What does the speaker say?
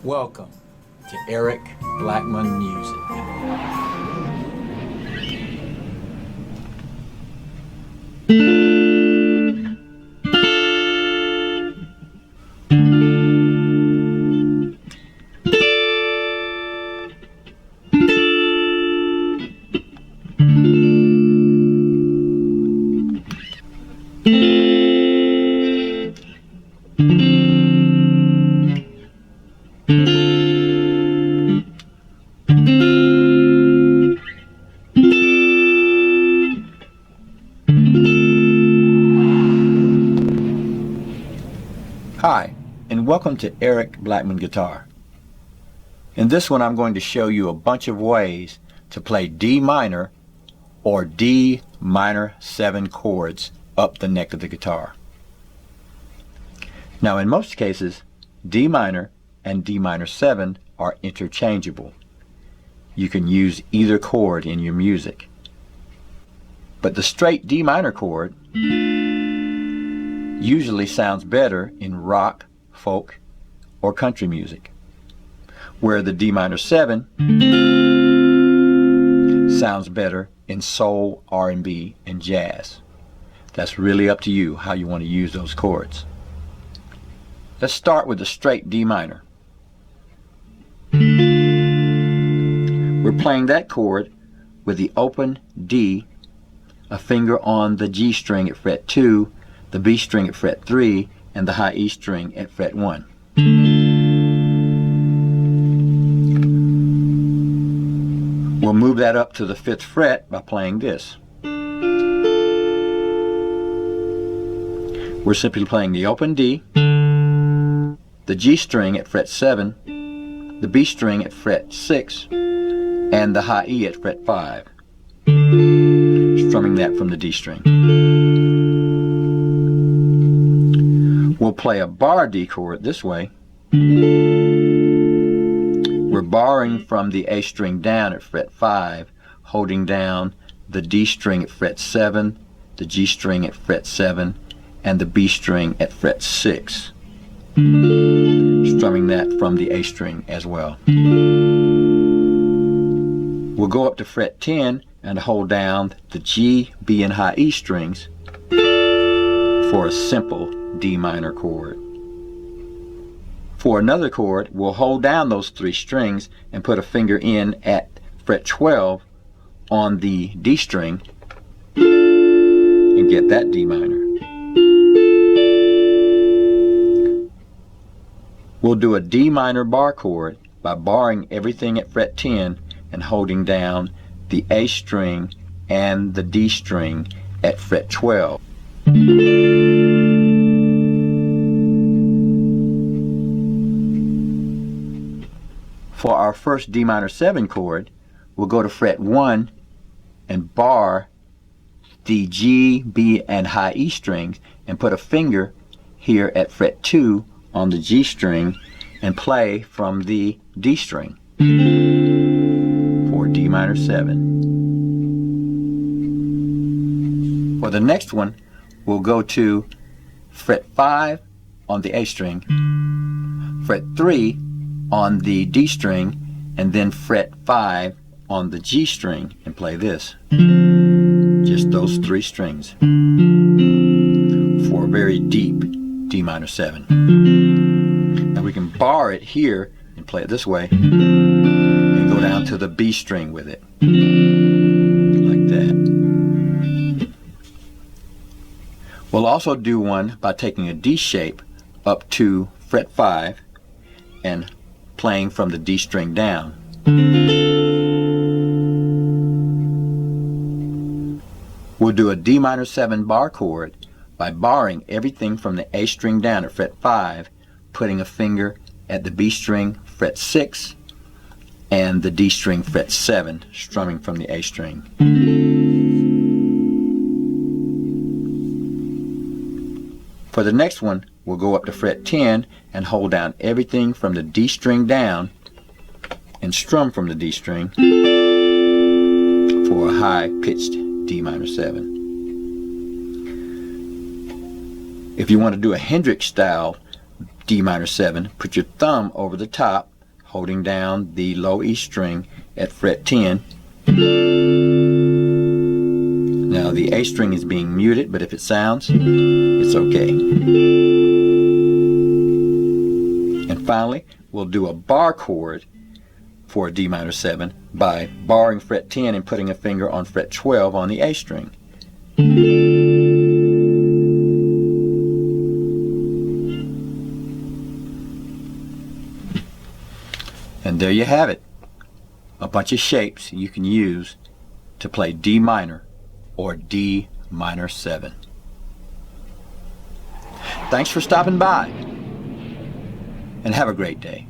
Welcome to Eric Blackmon Music. Hi, and welcome to Eric Blackmon Guitar. In this one I'm going to show you a bunch of ways to play D minor or D minor 7 chords up the neck of the guitar. Now in most cases, D minor and D minor 7 are interchangeable. You can use either chord in your music. But the straight D minor chord usually sounds better in rock, folk, or country music, where the D minor 7 sounds better in soul, R&B, and jazz. That's really up to you how you want to use those chords. Let's start with the straight D minor. We're playing that chord with the open D, a finger on the G string at fret 2, the B string at fret 3, and the high E string at fret 1. We'll move that up to the 5th fret by playing this. We're simply playing the open D, the G string at fret 7, the B string at fret 6, and the high E at fret 5, strumming that from the D string. We'll play a bar D chord this way. We're barring from the A string down at fret 5, holding down the D string at fret 7, the G string at fret 7, and the B string at fret 6, strumming that from the A string as well. We'll go up to fret 10 and hold down the G, B, and high E strings for a simple D minor chord. For another chord, we'll hold down those 3 strings and put a finger in at fret 12 on the D string and get that D minor. We'll do a D minor bar chord by barring everything at fret 10 and holding down the A string and the D string at fret 12. For our first D minor 7 chord, we'll go to fret 1 and bar the G, B, and high E strings and put a finger here at fret 2 on the G string and play from the D string for D minor 7. For the next one, we'll go to fret 5 on the A string, fret 3 on the D string, and then fret 5 on the G string and play this. Just those 3 strings for a very deep D minor 7. Now we can bar it here and play it this way and go down to the B string with it, like that. We'll also do one by taking a D shape up to fret 5 and playing from the D string down. We'll do a D minor 7 bar chord by barring everything from the A string down at fret 5, putting a finger at the B string fret 6 and the D string fret 7, strumming from the A string. For the next one, we'll go up to fret 10 and hold down everything from the D string down and strum from the D string for a high-pitched D minor 7. If you want to do a Hendrix style D minor 7, put your thumb over the top holding down the low E string at fret 10. Now the A string is being muted, but if it sounds, it's okay. And finally, we'll do a bar chord for a D minor 7 by barring fret 10 and putting a finger on fret 12 on the A string. And there you have it. A bunch of shapes you can use to play D minor or D minor 7. Thanks for stopping by, and have a great day.